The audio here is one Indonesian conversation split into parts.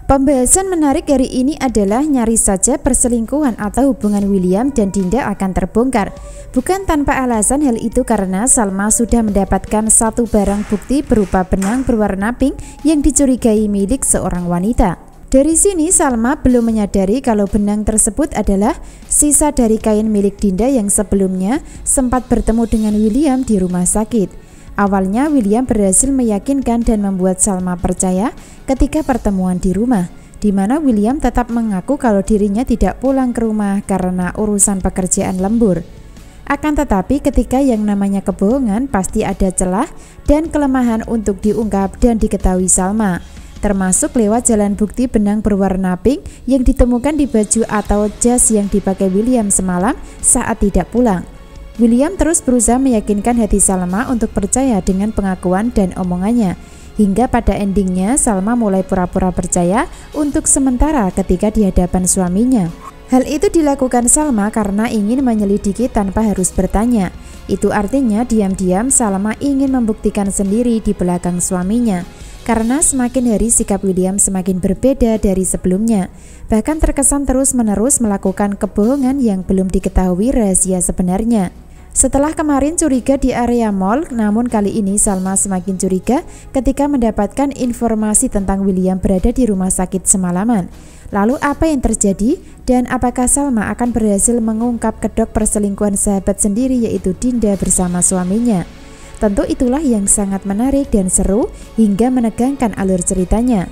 Pembahasan menarik hari ini adalah nyaris saja perselingkuhan atau hubungan William dan Dinda akan terbongkar. Bukan tanpa alasan, hal itu karena Salma sudah mendapatkan satu barang bukti berupa benang berwarna pink yang dicurigai milik seorang wanita. Dari sini Salma belum menyadari kalau benang tersebut adalah sisa dari kain milik Dinda yang sebelumnya sempat bertemu dengan William di rumah sakit. Awalnya William berhasil meyakinkan dan membuat Salma percaya ketika pertemuan di rumah, di mana William tetap mengaku kalau dirinya tidak pulang ke rumah karena urusan pekerjaan lembur. Akan tetapi ketika yang namanya kebohongan pasti ada celah dan kelemahan untuk diungkap dan diketahui Salma, termasuk lewat jalan bukti benang berwarna pink yang ditemukan di baju atau jas yang dipakai William semalam saat tidak pulang. William terus berusaha meyakinkan hati Salma untuk percaya dengan pengakuan dan omongannya, hingga pada endingnya Salma mulai pura-pura percaya untuk sementara ketika di hadapan suaminya. Hal itu dilakukan Salma karena ingin menyelidiki tanpa harus bertanya. Itu artinya diam-diam Salma ingin membuktikan sendiri di belakang suaminya, karena semakin hari sikap William semakin berbeda dari sebelumnya. Bahkan terkesan terus-menerus melakukan kebohongan yang belum diketahui rahasia sebenarnya. Setelah kemarin curiga di area mall, namun kali ini Salma semakin curiga ketika mendapatkan informasi tentang William berada di rumah sakit semalaman. Lalu apa yang terjadi dan apakah Salma akan berhasil mengungkap kedok perselingkuhan sahabat sendiri yaitu Dinda bersama suaminya? Tentu itulah yang sangat menarik dan seru hingga menegangkan alur ceritanya.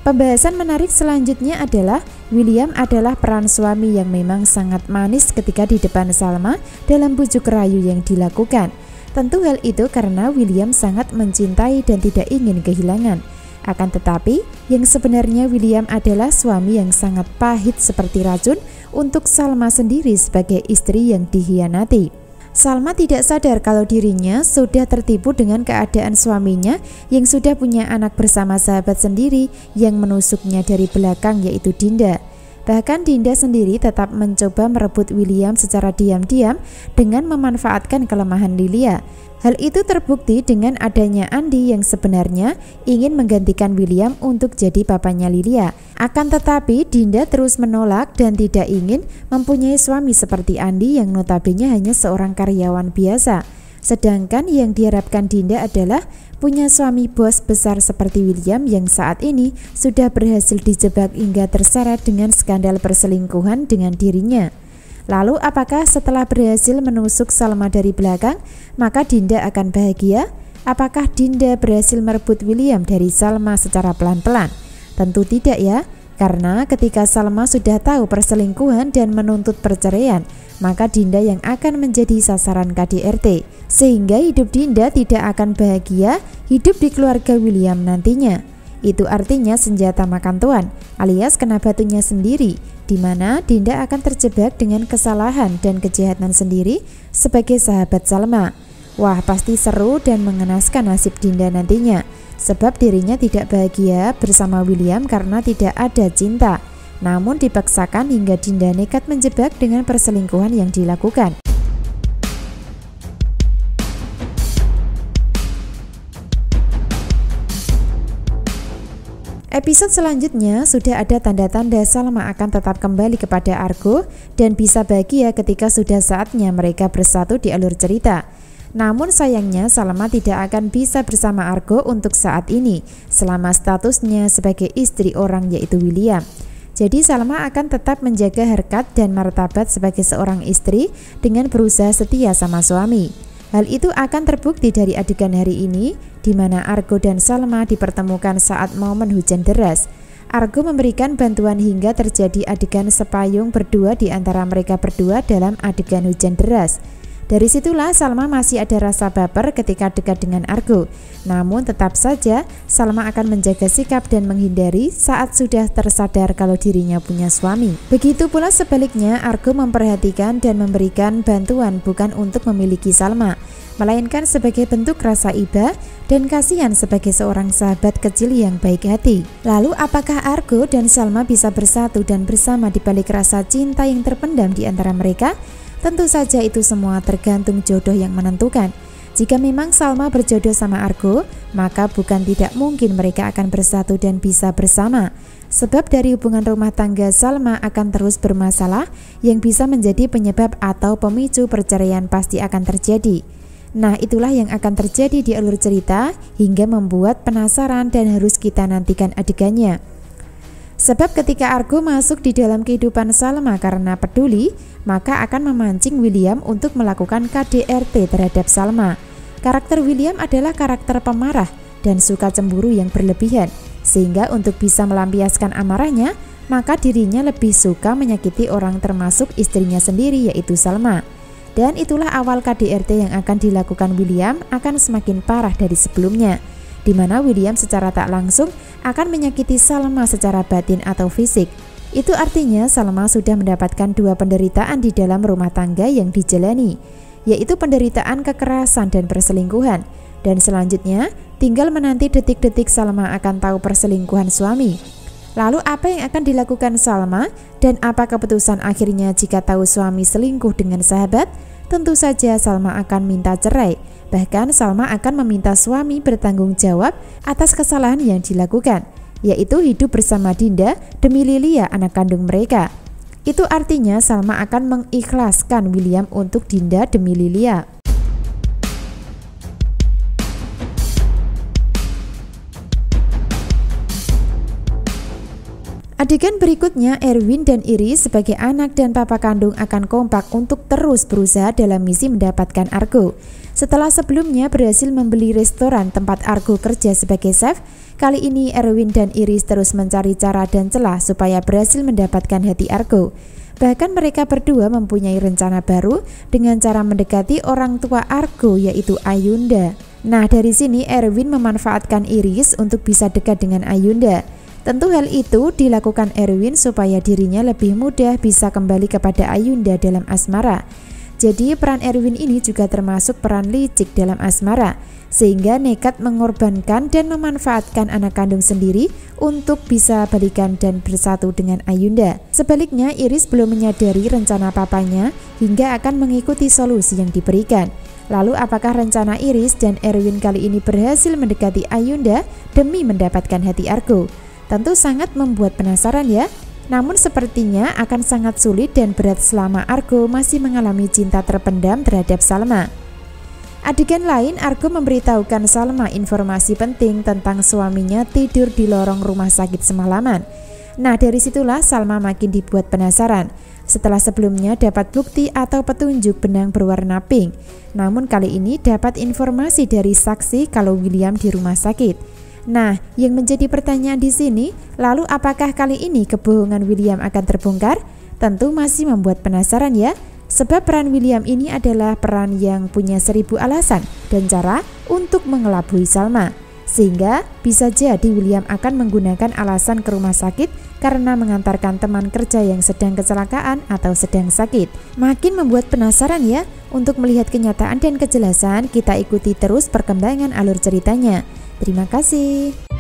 Pembahasan menarik selanjutnya adalah William adalah peran suami yang memang sangat manis ketika di depan Salma dalam bujuk rayu yang dilakukan. Tentu hal itu karena William sangat mencintai dan tidak ingin kehilangan. Akan tetapi, yang sebenarnya William adalah suami yang sangat pahit seperti racun untuk Salma sendiri sebagai istri yang dikhianati. Salma tidak sadar kalau dirinya sudah tertipu dengan keadaan suaminya yang sudah punya anak bersama sahabat sendiri yang menusuknya dari belakang yaitu Dinda. Bahkan Dinda sendiri tetap mencoba merebut William secara diam-diam dengan memanfaatkan kelemahan Lilia. Hal itu terbukti dengan adanya Andi yang sebenarnya ingin menggantikan William untuk jadi papanya Lilia. Akan tetapi Dinda terus menolak dan tidak ingin mempunyai suami seperti Andi yang notabene hanya seorang karyawan biasa. Sedangkan yang diharapkan Dinda adalah punya suami bos besar seperti William yang saat ini sudah berhasil dijebak hingga terseret dengan skandal perselingkuhan dengan dirinya. Lalu apakah setelah berhasil menusuk Salma dari belakang, maka Dinda akan bahagia? Apakah Dinda berhasil merebut William dari Salma secara pelan-pelan? Tentu tidak ya, karena ketika Salma sudah tahu perselingkuhan dan menuntut perceraian, maka Dinda yang akan menjadi sasaran KDRT. Sehingga hidup Dinda tidak akan bahagia hidup di keluarga William nantinya. Itu artinya senjata makan tuan, alias kena batunya sendiri, di mana Dinda akan terjebak dengan kesalahan dan kejahatan sendiri sebagai sahabat Salma. Wah, pasti seru dan mengenaskan nasib Dinda nantinya, sebab dirinya tidak bahagia bersama William karena tidak ada cinta, namun dipaksakan hingga Dinda nekat menjebak dengan perselingkuhan yang dilakukan. Episode selanjutnya sudah ada tanda-tanda Salma akan tetap kembali kepada Argo dan bisa bahagia ketika sudah saatnya mereka bersatu di alur cerita. Namun sayangnya Salma tidak akan bisa bersama Argo untuk saat ini selama statusnya sebagai istri orang yaitu William. Jadi Salma akan tetap menjaga harkat dan martabat sebagai seorang istri dengan berusaha setia sama suami. Hal itu akan terbukti dari adegan hari ini, di mana Argo dan Salma dipertemukan saat momen hujan deras. Argo memberikan bantuan hingga terjadi adegan sepayung berdua di antara mereka berdua dalam adegan hujan deras. Dari situlah Salma masih ada rasa baper ketika dekat dengan Argo. Namun tetap saja Salma akan menjaga sikap dan menghindari saat sudah tersadar kalau dirinya punya suami. Begitu pula sebaliknya, Argo memperhatikan dan memberikan bantuan bukan untuk memiliki Salma, melainkan sebagai bentuk rasa iba dan kasihan sebagai seorang sahabat kecil yang baik hati. Lalu apakah Argo dan Salma bisa bersatu dan bersama di balik rasa cinta yang terpendam di antara mereka? Tentu saja itu semua tergantung jodoh yang menentukan. Jika memang Salma berjodoh sama Argo, maka bukan tidak mungkin mereka akan bersatu dan bisa bersama. Sebab dari hubungan rumah tangga Salma akan terus bermasalah yang bisa menjadi penyebab atau pemicu perceraian pasti akan terjadi. Nah, itulah yang akan terjadi di alur cerita hingga membuat penasaran dan harus kita nantikan adegannya. Sebab ketika Argo masuk di dalam kehidupan Salma karena peduli, maka akan memancing William untuk melakukan KDRT terhadap Salma. Karakter William adalah karakter pemarah dan suka cemburu yang berlebihan. Sehingga untuk bisa melampiaskan amarahnya, maka dirinya lebih suka menyakiti orang termasuk istrinya sendiri yaitu Salma. Dan itulah awal KDRT yang akan dilakukan William akan semakin parah dari sebelumnya, di mana William secara tak langsung akan menyakiti Salma secara batin atau fisik. Itu artinya Salma sudah mendapatkan dua penderitaan di dalam rumah tangga yang dijalani, yaitu penderitaan kekerasan dan perselingkuhan. Dan selanjutnya tinggal menanti detik-detik Salma akan tahu perselingkuhan suami. Lalu apa yang akan dilakukan Salma dan apa keputusan akhirnya jika tahu suami selingkuh dengan sahabat? Tentu saja Salma akan minta cerai. Bahkan Salma akan meminta suami bertanggung jawab atas kesalahan yang dilakukan, yaitu hidup bersama Dinda demi Lilia, anak kandung mereka. Itu artinya Salma akan mengikhlaskan William untuk Dinda demi Lilia. Adegan berikutnya, Erwin dan Iris sebagai anak dan papa kandung akan kompak untuk terus berusaha dalam misi mendapatkan Argo. Setelah sebelumnya berhasil membeli restoran tempat Argo kerja sebagai chef, kali ini Erwin dan Iris terus mencari cara dan celah supaya berhasil mendapatkan hati Argo. Bahkan mereka berdua mempunyai rencana baru dengan cara mendekati orang tua Argo yaitu Ayunda. Nah, dari sini Erwin memanfaatkan Iris untuk bisa dekat dengan Ayunda. Tentu hal itu dilakukan Erwin supaya dirinya lebih mudah bisa kembali kepada Ayunda dalam asmara. Jadi peran Erwin ini juga termasuk peran licik dalam asmara, sehingga nekat mengorbankan dan memanfaatkan anak kandung sendiri untuk bisa balikan dan bersatu dengan Ayunda. Sebaliknya Iris belum menyadari rencana papanya hingga akan mengikuti solusi yang diberikan. Lalu apakah rencana Iris dan Erwin kali ini berhasil mendekati Ayunda demi mendapatkan hati Argo? Tentu sangat membuat penasaran ya. Namun sepertinya akan sangat sulit dan berat selama Argo masih mengalami cinta terpendam terhadap Salma. Adegan lain, Argo memberitahukan Salma informasi penting tentang suaminya tidur di lorong rumah sakit semalaman. Nah, dari situlah Salma makin dibuat penasaran. Setelah sebelumnya dapat bukti atau petunjuk benang berwarna pink, namun kali ini dapat informasi dari saksi kalau William di rumah sakit. Nah, yang menjadi pertanyaan di sini, lalu apakah kali ini kebohongan William akan terbongkar? Tentu masih membuat penasaran ya, sebab peran William ini adalah peran yang punya 1000 alasan dan cara untuk mengelabui Salma. Sehingga bisa jadi William akan menggunakan alasan ke rumah sakit karena mengantarkan teman kerja yang sedang kecelakaan atau sedang sakit. Makin membuat penasaran ya. Untuk melihat kenyataan dan kejelasan, kita ikuti terus perkembangan alur ceritanya. Terima kasih.